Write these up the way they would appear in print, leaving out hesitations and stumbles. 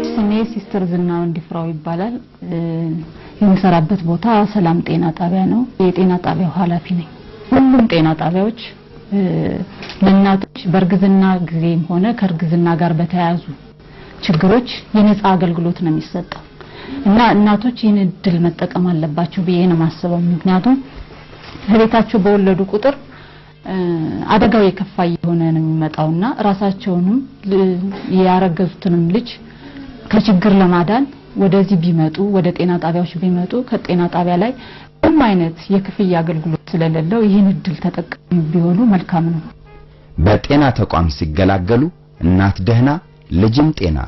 ስሜ ሲስተር ዝናው እንዲፍራው ይባላል። የምሰራበት ቦታ ሰላም ጤና ጣቢያ ነው። የጤና ጣቢያው ኃላፊ ነኝ። ሁሉም ጤና ጣቢያዎች ለእናቶች በእርግዝና ጊዜም ሆነ ከእርግዝና ጋር በተያያዙ ችግሮች የነፃ አገልግሎት ነው የሚሰጠው እና እናቶች ይህን እድል መጠቀም አለባቸው ብዬ ነው የማስበው። ምክንያቱም በቤታቸው በወለዱ ቁጥር አደጋው የከፋ የሆነ ነው የሚመጣውና ራሳቸውንም ያረገዙትንም ልጅ ከችግር ለማዳን ወደዚህ ቢመጡ ወደ ጤና ጣቢያዎች ቢመጡ ከጤና ጣቢያ ላይ ምንም አይነት የክፍያ አገልግሎት ስለሌለው ይህን እድል ተጠቃሚ ቢሆኑ መልካም ነው። በጤና ተቋም ሲገላገሉ እናት ደህና ልጅም ጤና።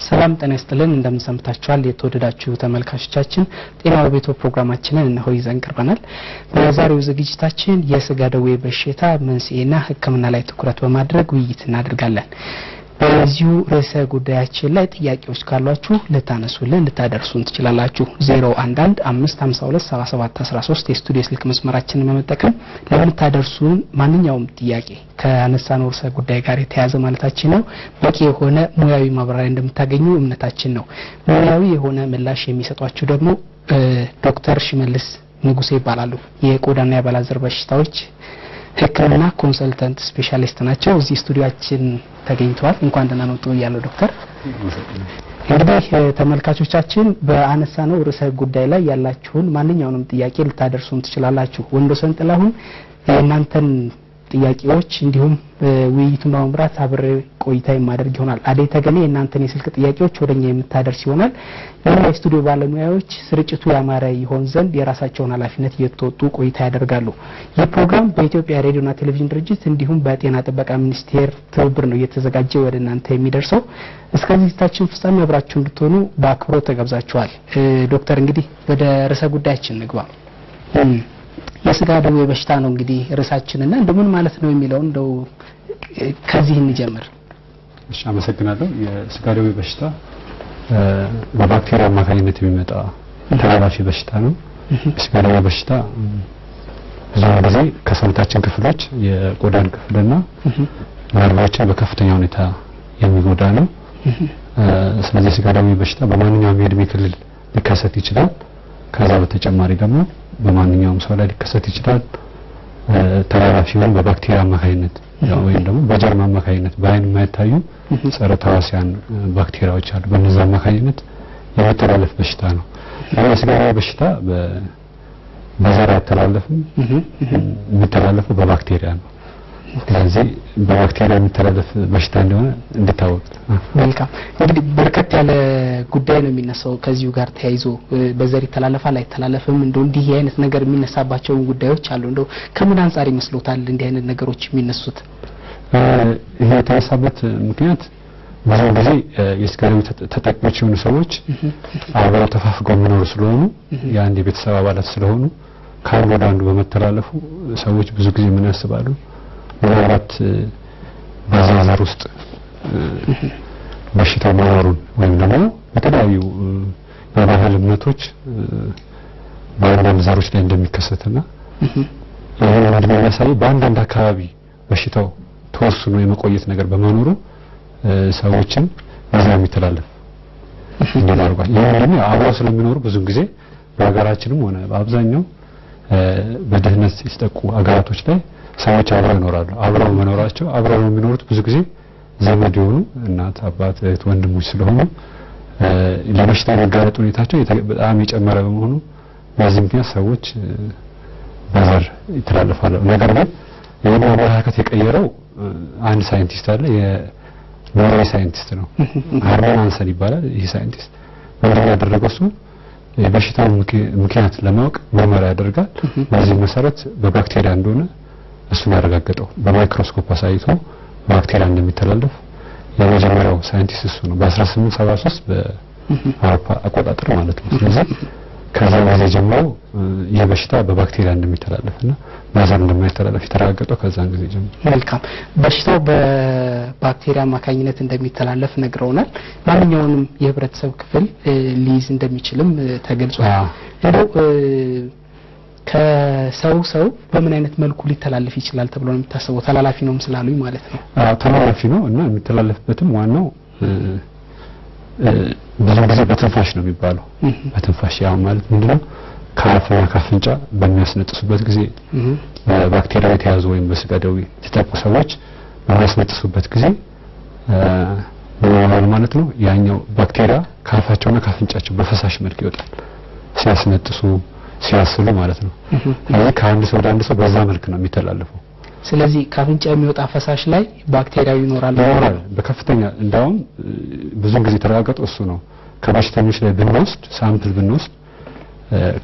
ሰላም ጤና ይስጥልን፣ እንደምሰምታችኋል የተወደዳችሁ ተመልካቾቻችን። ጤናው ቤቶ ፕሮግራማችንን እነሆ ይዘን ቀርበናል። በዛሬው ዝግጅታችን የስጋ ደዌ በሽታ መንስኤና ሕክምና ላይ ትኩረት በማድረግ ውይይት እናደርጋለን። በዚሁ ርዕሰ ጉዳያችን ላይ ጥያቄዎች ካሏችሁ ልታነሱልን ልታደርሱን ትችላላችሁ። 0115527713 የስቱዲዮ ስልክ መስመራችንን በመጠቀም ለምታደርሱን ማንኛውም ጥያቄ ከአነሳነው ርዕሰ ጉዳይ ጋር የተያያዘ ማለታችን ነው በቂ የሆነ ሙያዊ ማብራሪያ እንደምታገኙ እምነታችን ነው። ሙያዊ የሆነ ምላሽ የሚሰጧችሁ ደግሞ ዶክተር ሽመልስ ንጉሴ ይባላሉ። የቆዳና የአባላዘር በሽታዎች ህክምና ኮንሰልታንት ስፔሻሊስት ናቸው። እዚህ ስቱዲዮአችን ተገኝተዋል። እንኳን ደህና መጡ ያለው ዶክተር። እንግዲህ ተመልካቾቻችን በአነሳነው ርዕሰ ጉዳይ ላይ ያላችሁን ማንኛውንም ጥያቄ ልታደርሱን ትችላላችሁ። ወንዶሰን ጥላሁን እናንተን ጥያቄዎች እንዲሁም ውይይቱን በመምራት አብሬ ቆይታ የማደርግ ይሆናል። አደይ ተገኔ እናንተን የስልክ ጥያቄዎች ወደኛ የምታደርስ ይሆናል። የስቱዲዮ ባለሙያዎች ስርጭቱ ያማረ ይሆን ዘንድ የራሳቸውን ኃላፊነት እየተወጡ ቆይታ ያደርጋሉ። ይህ ፕሮግራም በኢትዮጵያ ሬዲዮና ቴሌቪዥን ድርጅት እንዲሁም በጤና ጥበቃ ሚኒስቴር ትብብር ነው እየተዘጋጀ ወደ እናንተ የሚደርሰው። እስከ ዝግጅታችን ፍጻሜ አብራችሁ እንድትሆኑ በአክብሮት ተጋብዛችኋል። ዶክተር እንግዲህ ወደ ርዕሰ ጉዳያችን እንግባ። የስጋ ደዌ በሽታ ነው እንግዲህ ርዕሳችንና እንደምን ማለት ነው የሚለውን እንደው ከዚህ እንጀምር። እሺ፣ አመሰግናለሁ። የስጋ ደዌ በሽታ በባክቴሪያ አማካኝነት የሚመጣ ተላላፊ በሽታ ነው። የስጋ ደዌ በሽታ ብዙ ጊዜ ከሰውነታችን ክፍሎች የቆዳን ክፍልና ነርቮችን በከፍተኛ ሁኔታ የሚጎዳ ነው። ስለዚህ የስጋ ደዌ በሽታ በማንኛውም የእድሜ ክልል ሊከሰት ይችላል። ከዛ በተጨማሪ ደግሞ በማንኛውም ሰው ላይ ሊከሰት ይችላል። ተላላፊ ሆኖ በባክቴሪያ አማካኝነት ወይም ደግሞ በጀርም አማካኝነት በአይን የማይታዩ ጸረ ተዋሲያን ባክቴሪያዎች አሉ። በእነዛ አማካኝነት የሚተላለፍ በሽታ ነው። የስጋ ደዌ በሽታ በዘር አይተላለፍም። የሚተላለፈው በባክቴሪያ ነው። ስለዚህ በባክቴሪያ የሚተላለፍ በሽታ እንደሆነ እንድታወቅ። መልካም። እንግዲህ በርከት ያለ ጉዳይ ነው የሚነሳው ከዚሁ ጋር ተያይዞ በዘር ይተላለፋል አይተላለፍም እንደው እንዲህ አይነት ነገር የሚነሳባቸው ጉዳዮች አሉ። እንደው ከምን አንፃር ይመስሎታል እንዲህ አይነት ነገሮች የሚነሱት? ይሄ የተነሳበት ምክንያት ብዙ ጊዜ የስጋ ደዌ ተጠቂዎች የሆኑ ሰዎች አብረው ተፋፍገው የሚኖሩ ስለሆኑ የአንድ የቤተሰብ አባላት ስለሆኑ ከአንዱ ወደ አንዱ በመተላለፉ ሰዎች ብዙ ጊዜ ምን ያስባሉ? ምናልባት በዛ ዘር ውስጥ በሽታው መኖሩን ወይም ደግሞ በተለያዩ የባህል እምነቶች በአንዳንድ ዘሮች ላይ እንደሚከሰትና ይሄን ምንድነው የሚያሳየው በአንዳንድ አካባቢ በሽታው ተወስኖ የመቆየት ነገር በመኖሩ ሰዎችን በዛ የሚተላለፍ እንደማርጓል። ይሄን ደግሞ አብረው ስለሚኖሩ ብዙ ጊዜ በሀገራችንም ሆነ በአብዛኛው በድህነት ሲጠቁ አገራቶች ላይ ሰዎች አብረው ይኖራሉ። አብረው መኖራቸው አብረው የሚኖሩት ብዙ ጊዜ ዘመድ የሆኑ እናት፣ አባት፣ እህት፣ ወንድሞች ስለሆኑ ለበሽታ መጋለጥ ሁኔታቸው በጣም የጨመረ በመሆኑ በዚህ ምክንያት ሰዎች በዘር ይተላለፋሉ። ነገር ግን ይሄን አመለካከት የቀየረው አንድ ሳይንቲስት አለ። የኖርዌይ ሳይንቲስት ነው። ሃርማን ሃንሰን ይባላል። ይህ ሳይንቲስት ምንድነው ያደረገው? እሱ የበሽታው ምክንያት ለማወቅ ምርመራ ያደርጋል። በዚህ መሰረት በባክቴሪያ እንደሆነ እሱን ያረጋገጠው በማይክሮስኮፕ አሳይቶ ባክቴሪያ እንደሚተላለፍ የመጀመሪያው ሳይንቲስት እሱ ነው። በ1873 በአውሮፓ አቆጣጠር ማለት ነው። ስለዚህ ከዛ ጊዜ ጀምሮ የበሽታ በባክቴሪያ እንደሚተላለፍና በዘር እንደማይተላለፍ የተረጋገጠው ከዛን ጊዜ ጀምሮ። መልካም። በሽታው በባክቴሪያ አማካኝነት እንደሚተላለፍ ነግረውናል። ማንኛውንም የህብረተሰብ ክፍል ሊይዝ እንደሚችልም ተገልጿል። እንደው ከሰው ሰው በምን አይነት መልኩ ሊተላለፍ ይችላል ተብሎ ነው የሚታሰበው? ተላላፊ ነው ስላሉኝ ማለት ነው። ተላላፊ ነው እና የሚተላለፍበትም ዋናው ብዙ ጊዜ በትንፋሽ ነው የሚባለው። በትንፋሽ ያው ማለት ምንድነው ከአፍና ከአፍንጫ በሚያስነጥሱበት ጊዜ በባክቴሪያ የተያዙ ወይም በስጋ ደዌ የተጠቁ ሰዎች በሚያስነጥሱበት ጊዜ ማለት ነው ያኛው ባክቴሪያ ከአፋቸውና ከአፍንጫቸው በፈሳሽ መልክ ይወጣል ሲያስነጥሱ ሲያስሉ ማለት ነው። ስለዚህ ከአንድ ሰው ወደ አንድ ሰው በዛ መልክ ነው የሚተላለፈው። ስለዚህ ከአፍንጫ የሚወጣ ፈሳሽ ላይ ባክቴሪያው ይኖራል በከፍተኛ እንዳውም ብዙ ጊዜ ተረጋግጦ እሱ ነው ከበሽተኞች ላይ ብንወስድ ሳምፕል ብንወስድ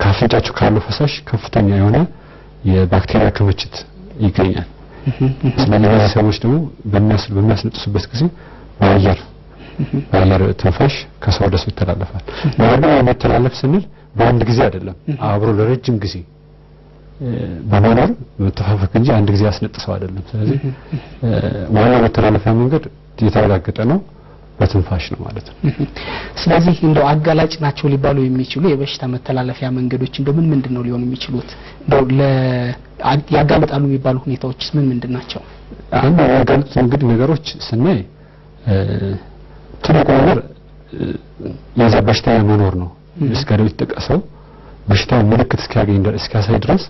ከአፍንጫቸው ካለው ፈሳሽ ከፍተኛ የሆነ የባክቴሪያ ክምችት ይገኛል። ስለዚህ እነዚህ ሰዎች ደግሞ በሚያስነጥሱበት ጊዜ በአየር ትንፋሽ ከሰው ወደ ሰው ይተላለፋል። ነገር ግን የሚተላለፍ ስንል በአንድ ጊዜ አይደለም፣ አብሮ ለረጅም ጊዜ በመኖር መተፋፈቅ እንጂ አንድ ጊዜ ያስነጥሰው አይደለም። ስለዚህ ዋናው መተላለፊያ መንገድ የተረጋገጠ ነው በትንፋሽ ነው ማለት ነው። ስለዚህ እንደው አጋላጭ ናቸው ሊባሉ የሚችሉ የበሽታ መተላለፊያ መንገዶች እንደው ምንድነው ሊሆኑ የሚችሉት? እንደው ያጋልጣሉ የሚባሉ ሁኔታዎችስ ምን ናቸው? አንዱ ያጋልጡ እንግዲህ ነገሮች ስናይ ትልቁ ነገር የዛ በሽታ መኖር ነው። እስከደው የተጠቀሰው በሽታው ምልክት እስኪያሳይ ድረስ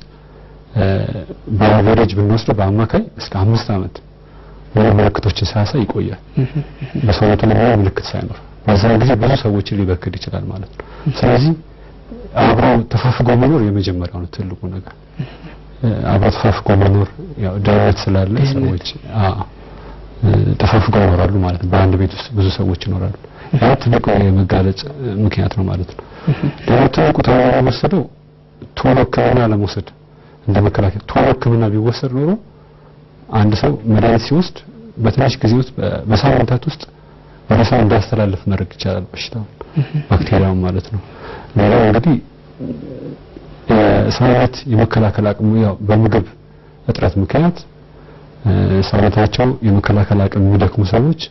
በአቨሬጅ ብንወስደው በአማካይ እስከ 5 ዓመት ምልክቶችን ሳያሳይ ይቆያል። በሰውነቱ ላይ ምልክት ሳይኖር በዛ ጊዜ ብዙ ሰዎችን ሊበክል ይችላል ማለት ነው። ስለዚህ አብሮ ተፋፍጎ መኖር የመጀመሪያው ነው ትልቁ ነገር። አብሮ ተፋፍጎ መኖር ያው ደህንነት ስላለ ሰዎች ተፋፍጎ ይኖራሉ ማለት ነው። በአንድ ቤት ውስጥ ብዙ ሰዎች ይኖራሉ። ያ ትልቁ የመጋለጽ ምክንያት ነው ማለት ነው። ትልቁ ተማሪ ወሰደው ቶሎ ሕክምና ለመውሰድ እንደመከላከል ቶሎ ሕክምና ቢወሰድ ኖሮ አንድ ሰው መድኃኒት ሲወስድ በትንሽ ጊዜ ውስጥ በሳምንታት ውስጥ ወደ ሰው እንዳስተላልፍ ማድረግ ይቻላል በሽታው ባክቴሪያው ማለት ነው። ሌላው እንግዲህ ሰውነት የመከላከል አቅሙ ያው በምግብ እጥረት ምክንያት ሰውነታቸው የመከላከል አቅም የሚደክሙ ሰዎች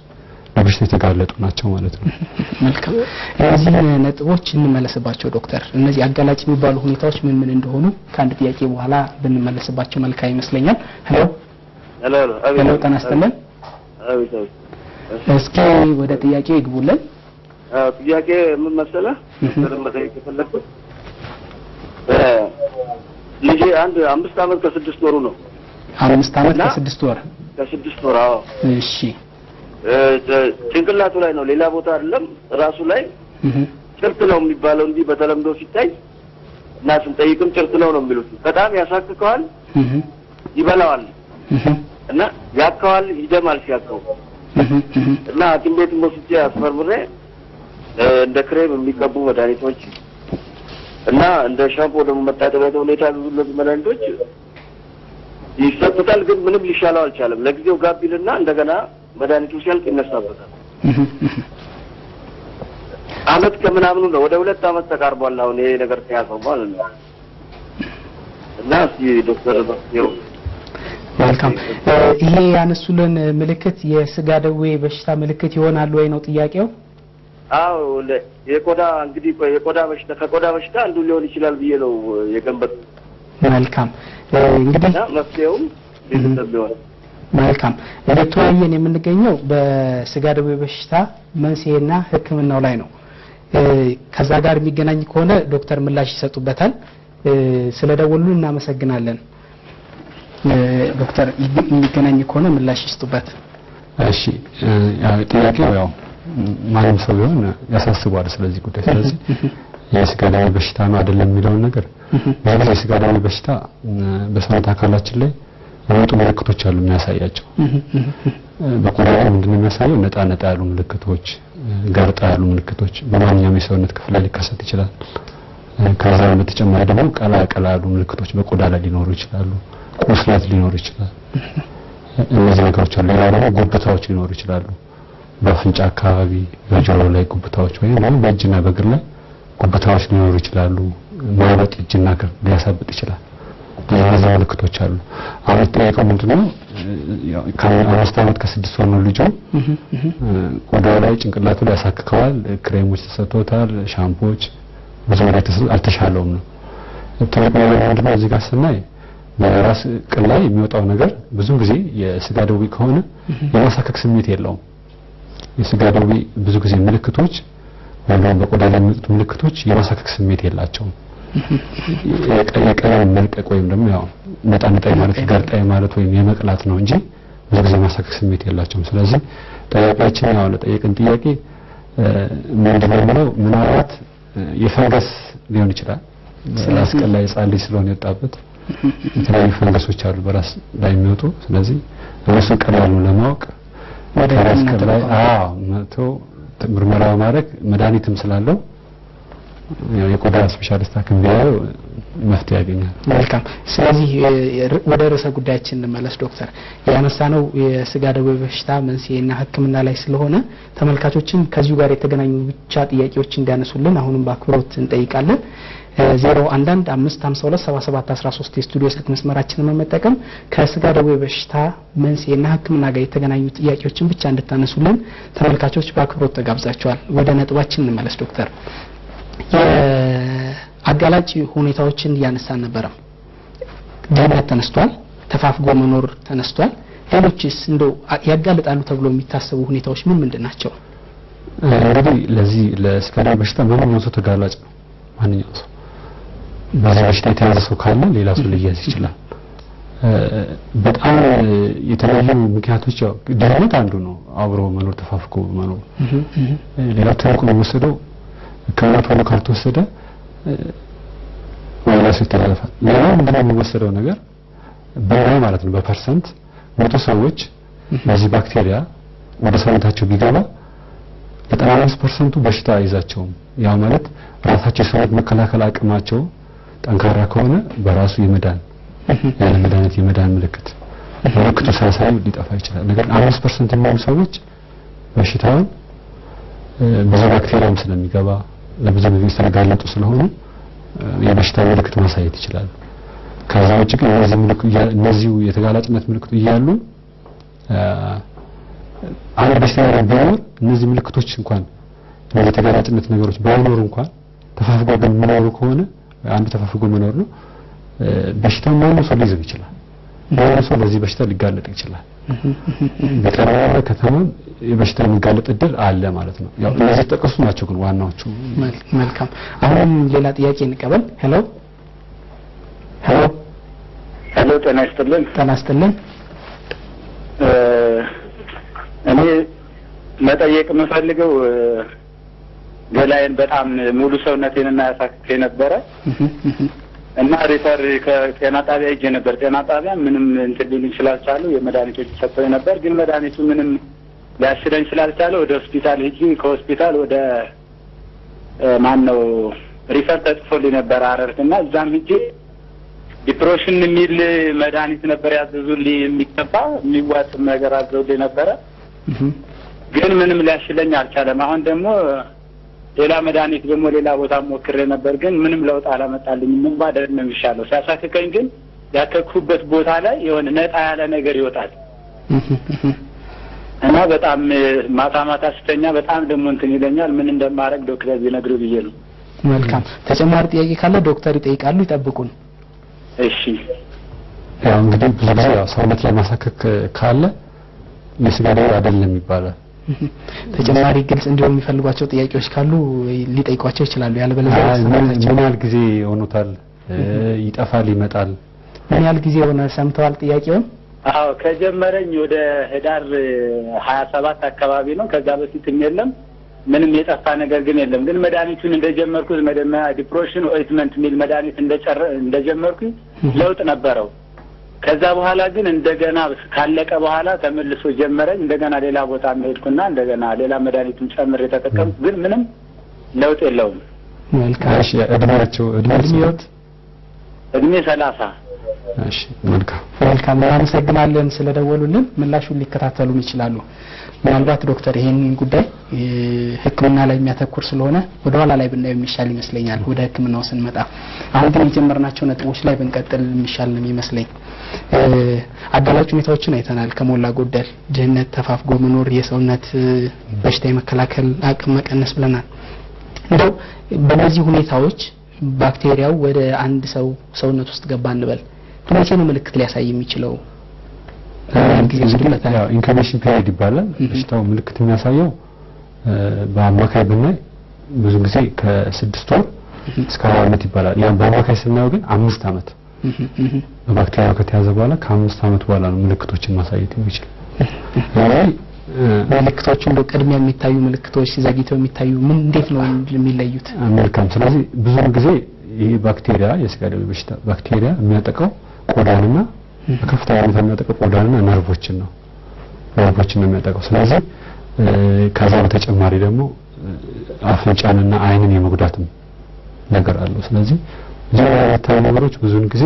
ለበሽታ የተጋለጡ ናቸው ማለት ነው። መልካም እነዚህ ነጥቦች እንመለስባቸው ዶክተር። እነዚህ አጋላጭ የሚባሉ ሁኔታዎች ምን እንደሆኑ ከአንድ ጥያቄ በኋላ ብንመለስባቸው መልካም ይመስለኛል። ሄሎ ሄሎ ጤና ይስጥልን። እስኪ ወደ ጥያቄ ይግቡልን። ጥያቄ ምን መሰለህ? መጠየቅ የፈለኩት ልጄ 5 ዓመት ከ6 ወሩ ነው። 5 ዓመት ከ6 ወር ከ6 ወር። አዎ እሺ። ጭንቅላቱ ላይ ነው፣ ሌላ ቦታ አይደለም። ራሱ ላይ ጭርት ነው የሚባለው እንጂ በተለምዶ ሲታይ እና ስንጠይቅም ጭርት ነው የሚሉት። በጣም ያሳክከዋል፣ ይበላዋል እና ያካዋል፣ ይደማል ሲያካው እና ሐኪም ቤት ወስጄ አስመርምሬ እንደ ክሬም የሚቀቡ መድኃኒቶች እና እንደ ሻምፖ ደግሞ መታጠቢያ ሁኔታ ብዙ መድኃኒቶች ይሰጡታል። ግን ምንም ሊሻለው አልቻለም። ለጊዜው ጋቢልና እንደገና መድኃኒቱ ሲያልቅ ይነሳበታል። አመት ከምናምኑ ነው፣ ወደ 2 ዓመት ተቃርቧል አሁን ይሄ ነገር ተያዘው ማለት ነው። እና ዶክተር ባክቴሪያው መልካም ይሄ ያነሱልን ምልክት የስጋ ደዌ በሽታ ምልክት ይሆናል ወይ ነው ጥያቄው? አዎ የቆዳ እንግዲህ የቆዳ በሽታ ከቆዳ በሽታ አንዱ ሊሆን ይችላል ብዬ ነው የገንበት። መልካም እንግዲህ መፍትሄውም ሊሆን ቢሆን መልካም እየተወያየን የምንገኘው በስጋ ደዌ በሽታ መንስኤና ሕክምናው ላይ ነው። ከዛ ጋር የሚገናኝ ከሆነ ዶክተር ምላሽ ይሰጡበታል። ስለደወሉልን እናመሰግናለን። ዶክተር የሚገናኝ ከሆነ ምላሽ ይስጡበት። እሺ ጥያቄው ያው ማንም ሰው ቢሆን ያሳስባል ስለዚህ ጉዳይ። ስለዚህ የስጋ ደዌ በሽታ ነው አይደለም የሚለውን ነገር በዚህ የስጋ ደዌ በሽታ በሰውነት አካላችን ላይ የሚወጡ ምልክቶች አሉ የሚያሳያቸው። በቆዳ ላይ ምንድነው የሚያሳየው? ነጣ ያሉ ምልክቶች፣ ጋርጣ ያሉ ምልክቶች በማንኛውም የሰውነት ክፍል ላይ ሊከሰት ይችላል። ከዛ በተጨማሪ ደግሞ ቀላ ያሉ ምልክቶች በቆዳ ላይ ሊኖሩ ይችላሉ። ቁስለት ሊኖር ይችላል። እነዚህ ነገሮች አሉ። ሌላ ደግሞ ጉብታዎች ሊኖሩ ይችላሉ። በአፍንጫ አካባቢ፣ በጆሮ ላይ ጉብታዎች ወይም በእጅና በእግር ላይ ጉብታዎች ሊኖሩ ይችላሉ። ማበጥ እጅና እግር ሊያሳብጥ ይችላል። እነዚህ ምልክቶች አሉ። አሁን ጠይቀው ምንድነው ከ5 ዓመት ከ6 ወር ነው ልጁ። ቆዳው ላይ ጭንቅላቱ ላይ ያሳክከዋል። ክሬሞች ተሰጥቶታል፣ ሻምፖዎች ብዙ ነገር ተሰጥቶ አልተሻለውም ነው። ትልቅ ነገር ምንድነው እዚህ ጋር ስናይ በራስ ቅል ላይ የሚወጣው ነገር ብዙ ጊዜ የስጋ ደዌ ከሆነ የማሳከክ ስሜት የለውም። የስጋ ደዌ ብዙ ጊዜ ምልክቶች ወይም በቆዳ ላይ የሚወጡት ምልክቶች የማሳከክ ስሜት የላቸውም። የቀለም መልቀቅ ወይም ደግሞ ያው ነጣ ማለት ገርጣይ ማለት ወይም የመቅላት ነው እንጂ ብዙ ጊዜ የማሳከክ ስሜት የላቸውም። ስለዚህ ጠያቂያችን ያው ለጠየቅን ጥያቄ ምንድነው የሚለው ምናልባት የፈንገስ ሊሆን ይችላል። ራስ ቅል ላይ ሕፃን ልጅ ስለሆነ የወጣበት የተለያዩ ፈንገሶች አሉ በራስ ላይ የሚወጡ። ስለዚህ እነሱ ቀላሉ ለማወቅ ወደ ራስ ቅል ላይ መቶ ምርመራ ማድረግ መድኃኒትም ስላለው የቆዳ ስፔሻሊስት ሐኪም ቢያየው መፍትሄ ያገኛል። መልካም። ስለዚህ ወደ ርዕሰ ጉዳያችን እንመለስ ዶክተር። ያነሳነው የስጋ ደዌ በሽታ መንስኤና ሕክምና ላይ ስለሆነ ተመልካቾችን ከዚሁ ጋር የተገናኙ ብቻ ጥያቄዎች እንዲያነሱልን አሁንም በአክብሮት እንጠይቃለን። 0115527713 የስቱዲዮ ስልክ መስመራችንን በመጠቀም ከስጋ ደዌ በሽታ መንስኤና ሕክምና ጋር የተገናኙ ጥያቄዎችን ብቻ እንድታነሱልን ተመልካቾች በአክብሮት ተጋብዛቸዋል። ወደ ነጥባችን እንመለስ ዶክተር። የአጋላጭ ሁኔታዎችን እያነሳን ነበረ። ድህነት ተነስቷል፣ ተፋፍጎ መኖር ተነስቷል። ሌሎችስ እንደው ያጋልጣሉ ተብሎ የሚታሰቡ ሁኔታዎች ምን ናቸው? እንግዲህ ለዚህ ለስጋ ደዌ በሽታ ማንኛውም ሰው ተጋላጭ ነው። ማንኛውም ሰው በዚህ በሽታ የተያዘ ሰው ካለ ሌላ ሰው ሊያዝ ይችላል። በጣም የተለያዩ ምክንያቶች ያው ድህነት አንዱ ነው፣ አብሮ መኖር ተፋፍጎ መኖር። ሌላ ትልቁ የሚወሰደው ከሞት ሆኖ ካልተወሰደ ቫይረሱ ይተላለፋል። ሌላው ምንድነው የሚወሰደው ነገር በላይ ማለት ነው በፐርሰንት 100 ሰዎች በዚህ ባክቴሪያ ወደ ሰውነታቸው ቢገባ 95% በሽታ አይዛቸውም። ያ ማለት ራሳቸው ሰውነት መከላከል አቅማቸው ጠንካራ ከሆነ በራሱ የመዳን ያለ መድኃኒት የመዳን ምልክቱ ሳያሳዩ ሊጠፋ ይችላል። ነገር ግን 5% የሚሆኑ ሰዎች በሽታውን ብዙ ባክቴሪያም ስለሚገባ ለብዙ ጊዜ ስለጋለጡ ስለሆኑ የበሽታ ምልክት ማሳየት ይችላል። ከዛ ውጭ ግን እነዚህ የተጋላጭነት ምልክቱ እያሉ አንድ በሽታ ቢኖር እነዚህ ምልክቶች እንኳን እነዚህ የተጋላጭነት ነገሮች ባይኖሩ እንኳን ተፋፍጎ ግን መኖሩ ከሆነ አንዱ ተፋፍጎ መኖር ነው በሽታው ማንም ሰው ሊይዝ ይችላል። ማንም ሰው ለዚህ በሽታ ሊጋለጥ ይችላል። በተራራ ከተማ የበሽታ የሚጋለጥ እድል አለ ማለት ነው። ያው እነዚህ ተጠቀሱ ናቸው ግን ዋናዎቹ። መልካም። አሁን ሌላ ጥያቄ እንቀበል። ሄሎ ጤና ይስጥልን። ጤና ይስጥልን። እኔ መጠየቅ የምፈልገው ገላዬን በጣም ሙሉ ሰውነቴንና ያሳክከኝ ነበረ እና ሪፈር ከጤና ጣቢያ ሄጄ ነበር። ጤና ጣቢያ ምንም እንትን ሊሉኝ ስላልቻሉ የመድኃኒቶች ሰጥተውኝ ነበር። ግን መድኃኒቱ ምንም ሊያሽለኝ ስላልቻለ ወደ ሆስፒታል ሄጄ ከሆስፒታል ወደ ሪፈር ተጽፎልኝ ነበር አረርትና እዛም ሄጄ ዲፕሮሽን የሚል መድኃኒት ነበር ያዘዙልኝ። የሚቀባ የሚዋጥ ነገር አዘውልኝ ነበረ። ግን ምንም ሊያሽለኝ አልቻለም። አሁን ደግሞ ሌላ መድኃኒት ደግሞ ሌላ ቦታ ሞክሬ ነበር። ግን ምንም ለውጥ አላመጣልኝም። ምን ባደርግ ነው የሚሻለው? ሲያሳክከኝ ግን ያከኩበት ቦታ ላይ የሆነ ነጣ ያለ ነገር ይወጣል እና በጣም ማታ ስተኛ በጣም ደግሞ እንትን ይለኛል። ምን እንደማደርግ ዶክተር ቢነግሩ ብዬ ነው። መልካም። ተጨማሪ ጥያቄ ካለ ዶክተር ይጠይቃሉ፣ ይጠብቁን። እሺ። ያው እንግዲህ ብዙ ጊዜ ሰውነት ላይ ማሳከክ ካለ የስጋ ደዌ አይደለም ይባላል። ተጨማሪ ግልጽ እንዲሆን የሚፈልጓቸው ጥያቄዎች ካሉ ሊጠይቋቸው ይችላሉ። ያለበለዚያ ምን ያህል ጊዜ ሆኖታል? ይጠፋል ይመጣል? ምን ያህል ጊዜ ሆነ? ሰምተዋል ጥያቄውን? አዎ ከጀመረኝ ወደ ህዳር 27 አካባቢ ነው። ከዛ በፊትም የለም ምንም የጠፋ ነገር ግን የለም። ግን መድኃኒቱን እንደጀመርኩት መደማ ዲፕሮሽን ኦይንትመንት ሚል መድኃኒት እንደጀመርኩኝ ለውጥ ነበረው። ከዛ በኋላ ግን እንደገና ካለቀ በኋላ ተመልሶ ጀመረኝ። እንደገና ሌላ ቦታ ሄድኩና እንደገና ሌላ መድኃኒቱን ጨምሬ ተጠቀምኩ። ግን ምንም ለውጥ የለውም። መልካም። እሺ እድሜ 30። እሺ መልካም። እናመሰግናለን ስለደወሉልን። ምላሹን ሊከታተሉን ይችላሉ። ምናልባት ዶክተር ይሄንን ጉዳይ ሕክምና ላይ የሚያተኩር ስለሆነ ወደ ኋላ ላይ ብናየው የሚሻል ይመስለኛል። ወደ ሕክምናው ስንመጣ አሁን ግን የጀመርናቸው ነጥቦች ላይ ብንቀጥል የሚሻል ነው የሚመስለኝ። አጋላጭ ሁኔታዎችን አይተናል። ከሞላ ጎደል ድህነት፣ ተፋፍጎ መኖር፣ የሰውነት በሽታ የመከላከል አቅም መቀነስ ብለናል። እንደው በእነዚህ ሁኔታዎች ባክቴሪያው ወደ አንድ ሰው ሰውነት ውስጥ ገባ እንበል መቼ ነው ምልክት ሊያሳይ የሚችለው? ያው ኢንኩቤሽን ፔሪድ ይባላል። በሽታው ምልክት የሚያሳየው በአማካይ ብናይ ብዙ ጊዜ ከ6 ወር እስከ 20 ዓመት ይባላል። ያን በአማካይ ስናየው ግን 5 ዓመት በባክቴሪያው ከተያዘ በኋላ ከ5 ዓመት በኋላ ነው ምልክቶችን ማሳየት የሚችል። ምልክቶቹ እንደው ቅድሚያ የሚታዩ ምልክቶች ሲዘግይተው የሚታዩ ምን እንዴት ነው የሚለዩት? መልካም። ስለዚህ ብዙ ጊዜ ይሄ ባክቴሪያ የስጋ ደዌ በሽታ ባክቴሪያ የሚያጠቃው ቆዳንና በከፍተኛ ሁኔታ የሚያጠቃው ቆዳንና ነርቮችን ነው የሚያጠቃው። ስለዚህ ከዛ በተጨማሪ ደግሞ አፍንጫንና አይንን የመጉዳትም ነገር አለው። ስለዚህ የሚታዩ ነገሮች ብዙውን ጊዜ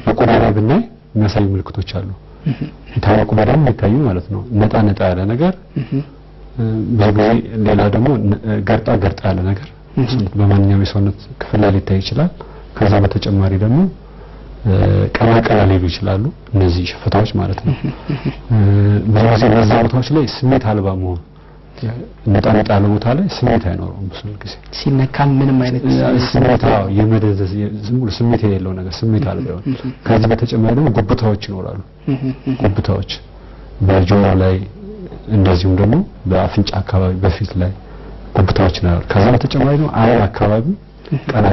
በቆዳ ላይ ብናይ የሚያሳዩ ምልክቶች አሉ። ታወቁ በደም የሚታዩ ማለት ነው። ነጣ ያለ ነገር ብዙ ጊዜ ሌላ ደግሞ ገርጣ ያለ ነገር በማንኛውም የሰውነት ክፍል ላይ ሊታይ ይችላል። ከዛ በተጨማሪ ደግሞ ቀላ ሊሉ ይችላሉ እነዚህ ሸፈታዎች ማለት ነው። ብዙ ጊዜ እነዛ ቦታዎች ላይ ስሜት አልባ መሆን ነጣ ያለ ቦታ ላይ ስሜት አይኖርም። ብዙ ጊዜ ሲነካ ምንም አይነት ስሜት የመደዘዝ ዝም ብሎ ስሜት የሌለው ነገር ስሜት አልባ ይሆን። ከዚህ በተጨማሪ ደግሞ ጉብታዎች ይኖራሉ። ጉብታዎች በጆሮ ላይ እንደዚሁም ደግሞ በአፍንጫ አካባቢ በፊት ላይ ጉብታዎች ይኖራሉ። ከዛ በተጨማሪ ደግሞ አይን አካባቢ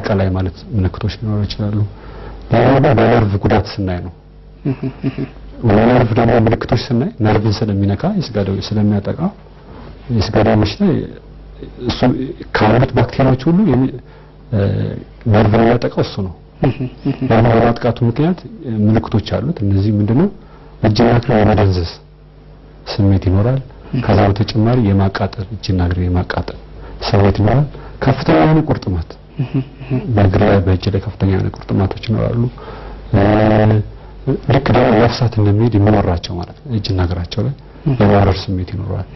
ቀላ ማለት ምልክቶች ሊኖሩ ይችላሉ። ሌላው በነርቭ ጉዳት ስናይ ነው። ነርቭ ደግሞ ምልክቶች ስናይ ነርቭን ስለሚነካ የስጋ ደዌ ስለሚያጠቃ የስጋ ደዌ በሽታ እሱ ካሉት ባክቴሪያዎች ሁሉ ነርቭን የሚያጠቃው እሱ ነው። በማጥቃቱ ምክንያት ምልክቶች አሉት። እነዚህ ምንድነው? እጅና እግር የመደንዘዝ ስሜት ይኖራል። ከዛ በተጨማሪ የማቃጠል እጅና እግር የማቃጠል ስሜት ይኖራል። ከፍተኛ የሆነ ቁርጥማት በእግር ላይ በእጅ ላይ ከፍተኛ የሆነ ቁርጥማቶች ይኖራሉ። ልክ ደግሞ ነፍሳት እንደሚሄድ የሚወራቸው ማለት ነው። እጅና እግራቸው ላይ የማረር ስሜት ይኖራል።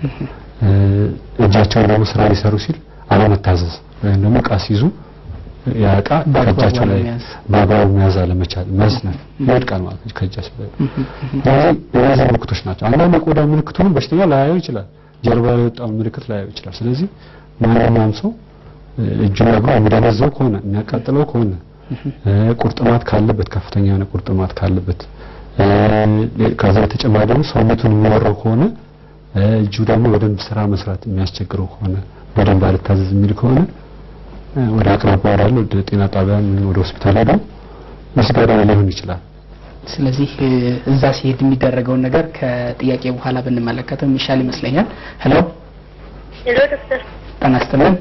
እጃቸውን ደግሞ ስራ ሊሰሩ ሲል አለመታዘዝ ወይም ደግሞ ዕቃ ሲይዙ ያ ዕቃ ከእጃቸው ላይ በአግባቡ መያዝ አለመቻል መስነፍ ይወድቃል ማለት ነው ከእጃቸው ላይ። እነዚህ ምልክቶች ናቸው። አንዳንድ የቆዳ ምልክቱን በሽተኛ ላያየው ይችላል። ጀርባ ላይ የወጣው ምልክት ላያየው ይችላል። ስለዚህ ማንኛውም ሰው እጁን እግሩ የሚደነዘው ከሆነ የሚያቃጥለው ከሆነ ቁርጥማት ካለበት ከፍተኛ የሆነ ቁርጥማት ካለበት ከዛ በተጨማሪ ደግሞ ሰውነቱን የሚወራው ከሆነ እጁ ደግሞ በደንብ ስራ መስራት የሚያስቸግረው ከሆነ በደንብ አልታዘዝ የሚል ከሆነ ወደ አቅራቢያ ወዳለው ወደ ጤና ጣቢያ ወደ ሆስፒታል ሄዶ የስጋ ደዌ ሊሆን ይችላል። ስለዚህ እዛ ሲሄድ የሚደረገውን ነገር ከጥያቄ በኋላ ብንመለከተው ይሻል ይመስለኛል። ሄሎ ዶክተር ጤና ይስጥልኝ።